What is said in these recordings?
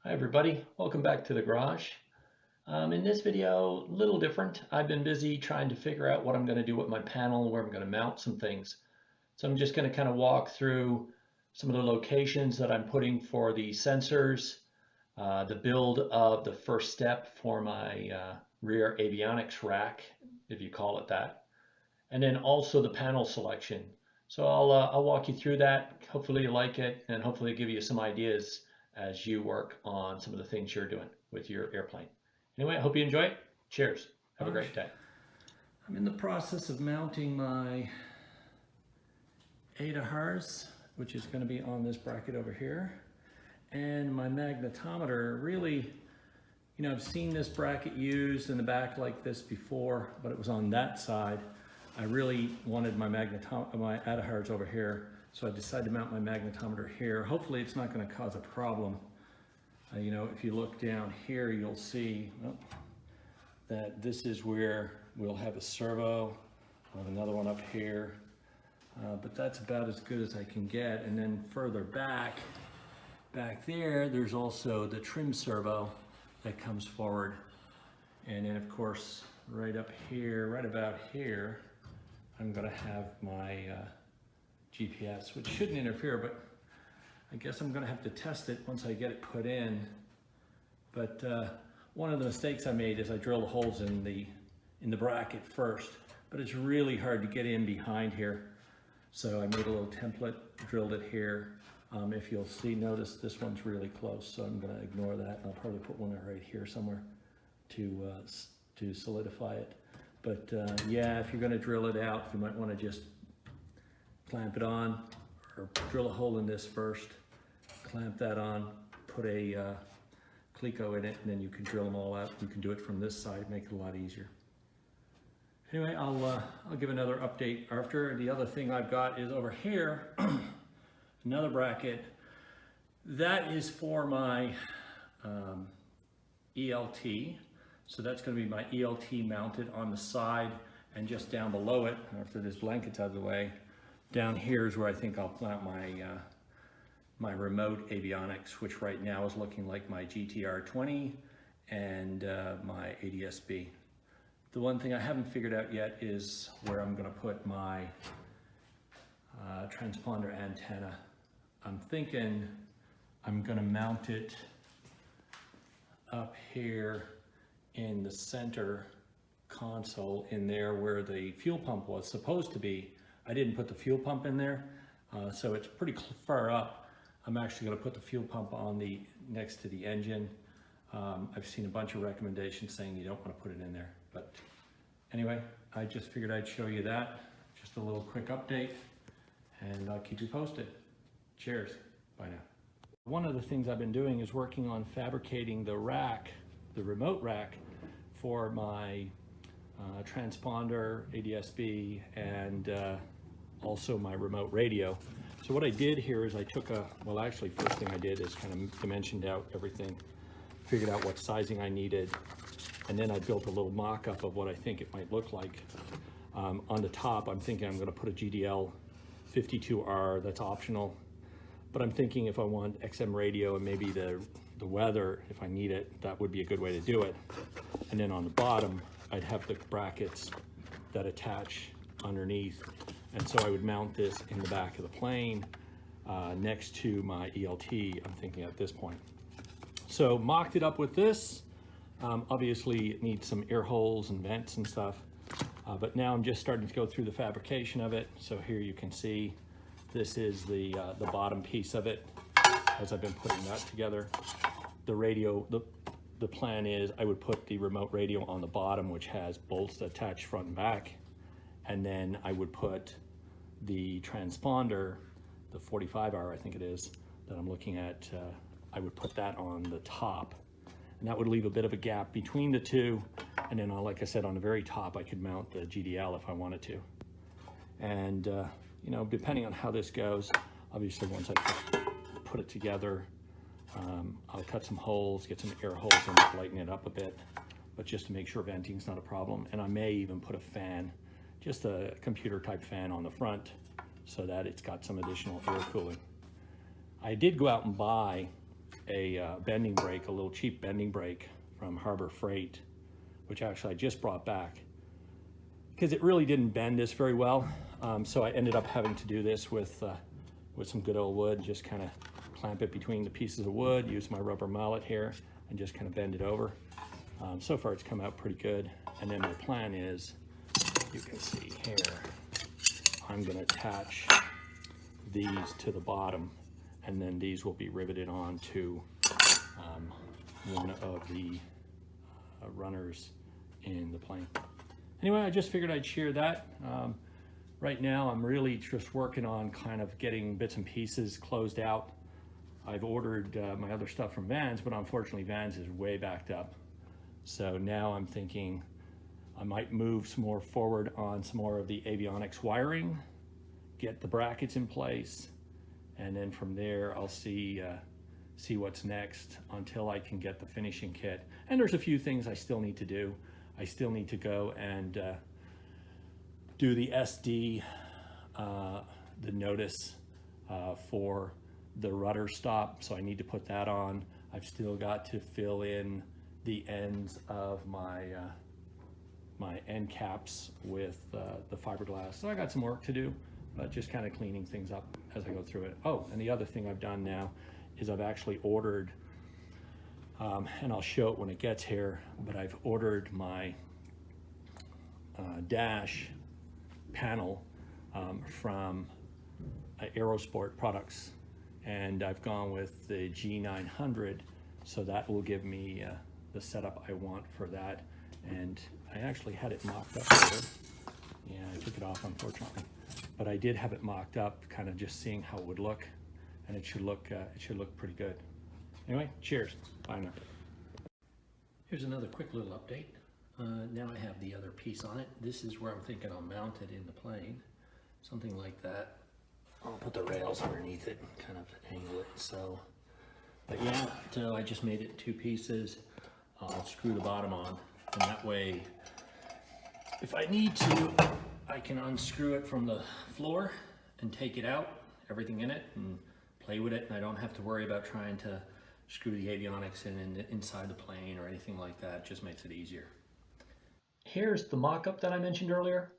Hi everybody, welcome back to the garage. In this video, a little different. I've been busy trying to figure out what I'm going to do with my panel, where I'm going to mount some things. So I'm just going to kind of walk through some of the locations that I'm putting for the sensors, the build of the first step for my rear avionics rack, if you call it that, and then also the panel selection. So I'll walk you through that. Hopefully you like it, and hopefully give you some ideas as you work on some of the things you're doing with your airplane. Anyway, I hope you enjoy it. Cheers. Have a great day. I'm in the process of mounting my ADAHRS, which is going to be on this bracket over here. And my magnetometer, really, I've seen this bracket used in the back like this before, but it was on that side. I really wanted my ADAHRS over here, so I decided to mount my magnetometer here. Hopefully it's not going to cause a problem. If you look down here, you'll see that this is where we'll have a servo. I'll have another one up here, but that's about as good as I can get. And then further back there, there's also the trim servo that comes forward. And then of course, right up here, right about here, I'm gonna have my GPS, which shouldn't interfere, but I guess I'm gonna have to test it once I get it put in. But one of the mistakes I made is I drilled the holes in the bracket first, but it's really hard to get in behind here. So I made a little template, drilled it here. If you'll see, notice this one's really close, so I'm gonna ignore that. I'll probably put one right here somewhere to solidify it. But yeah, if you're gonna drill it out, you might wanna just clamp it on, or drill a hole in this first, clamp that on, put a Cleco in it, and then you can drill them all out. You can do it from this side, make it a lot easier. Anyway, I'll give another update after. The other thing I've got is over here, another bracket. That is for my ELT. So that's going to be my ELT mounted on the side, and just down below it, after this blanket's out of the way, down here is where I think I'll plant my remote avionics, which right now is looking like my GTR-20 and my ADSB. The one thing I haven't figured out yet is where I'm going to put my transponder antenna. I'm thinking I'm going to mount it up here in the center console, in there where the fuel pump was supposed to be. I didn't put the fuel pump in there, so it's pretty far up. I'm actually going to put the fuel pump on next to the engine. I've seen a bunch of recommendations saying you don't want to put it in there, but anyway, I just figured I'd show you that. Just a little quick update, and I'll keep you posted. Cheers. Bye now. One of the things I've been doing is working on fabricating the rack, the remote rack, for my transponder, ADSB, and also my remote radio. So what I did here is I took actually first thing I did is kind of dimensioned out everything, figured out what sizing I needed, and then I built a little mock-up of what I think it might look like. On the top, I'm thinking I'm going to put a GDL 52R, that's optional, but I'm thinking if I want XM radio and maybe the weather, if I need it, that would be a good way to do it. And then on the bottom, I'd have the brackets that attach underneath. And so I would mount this in the back of the plane next to my ELT, I'm thinking at this point. So mocked it up with this. Obviously it needs some air holes and vents and stuff, but now I'm just starting to go through the fabrication of it. So here you can see this is the bottom piece of it as I've been putting that together. The radio, the plan is I would put the remote radio on the bottom, which has bolts attached front and back, and then I would put the transponder, the 45R I think it is, that I'm looking at, I would put that on the top, and that would leave a bit of a gap between the two, and then like I said, on the very top I could mount the GDL if I wanted to. And depending on how this goes, obviously once I put it together, I'll cut some holes, get some air holes and lighten it up a bit, but just to make sure venting's not a problem. And I may even put a fan, just a computer type fan on the front, so that it's got some additional air cooling. I did go out and buy a bending brake, a little cheap bending brake from Harbor Freight, which actually I just brought back because it really didn't bend this very well. So I ended up having to do this with some good old wood, just kind of clamp it between the pieces of wood, use my rubber mallet here, and just kind of bend it over. So far it's come out pretty good. And then my plan is, you can see here, I'm going to attach these to the bottom, and then these will be riveted on to one of the runners in the plane. Anyway, I just figured I'd share that. Right now I'm really just working on kind of getting bits and pieces closed out. I've ordered my other stuff from Vans, but unfortunately Vans is way backed up. So now I'm thinking I might move some more forward on some more of the avionics wiring, get the brackets in place, and then from there I'll see what's next until I can get the finishing kit. And there's a few things I still need to do. I still need to go and do the SD, the notice for the rudder stop, so I need to put that on. I've still got to fill in the ends of my my end caps with the fiberglass. So I got some work to do, but just kind of cleaning things up as I go through it. Oh, and the other thing I've done now is I've actually ordered, and I'll show it when it gets here, but I've ordered my dash panel from Aerosport products, and I've gone with the G900, so that will give me the setup I want for that. And I actually had it mocked up here. Yeah, I took it off unfortunately, but I did have it mocked up, kind of just seeing how it would look, and it should look pretty good. Anyway, cheers. Bye now. Here's another quick little update. Now I have the other piece on it. This is where I'm thinking I'll mount it in the plane. Something like that. I'll put the rails underneath it and kind of angle it. So, but yeah, so I just made it in two pieces. I'll screw the bottom on, and that way, if I need to, I can unscrew it from the floor and take it out, everything in it, and play with it, and I don't have to worry about trying to screw the avionics in inside the plane or anything like that. It just makes it easier. Here's the mock-up that I mentioned earlier.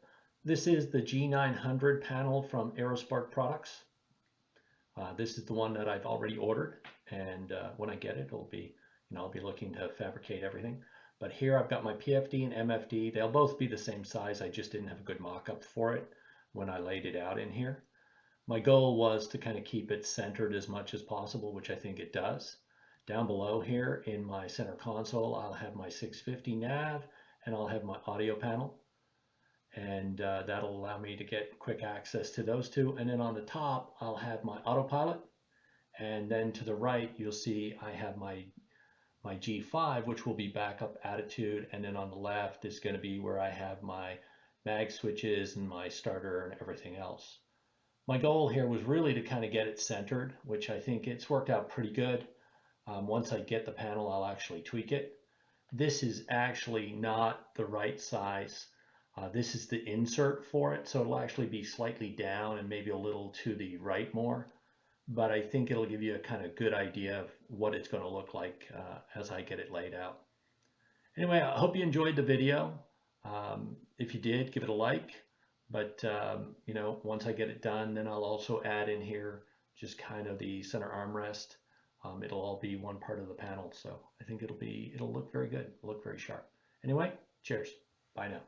This is the G900 panel from Aerosport products. This is the one that I've already ordered, and when I get it, it'll be, I'll be looking to fabricate everything. But here I've got my PFD and MFD. They'll both be the same size. I just didn't have a good mock-up for it when I laid it out in here. My goal was to kind of keep it centered as much as possible, which I think it does. Down below here in my center console, I'll have my 650 nav, and I'll have my audio panel. And that'll allow me to get quick access to those two. And then on the top, I'll have my autopilot. And then to the right, you'll see I have my G5, which will be backup attitude. And then on the left is going to be where I have my mag switches and my starter and everything else. My goal here was really to kind of get it centered, which I think it's worked out pretty good. Once I get the panel, I'll actually tweak it. This is actually not the right size. This is the insert for it, so it'll actually be slightly down and maybe a little to the right more. But I think it'll give you a kind of good idea of what it's going to look like as I get it laid out. Anyway, I hope you enjoyed the video. If you did, give it a like. But once I get it done, then I'll also add in here just kind of the center armrest. It'll all be one part of the panel, so I think it'll look very good, look very sharp. Anyway, cheers. Bye now.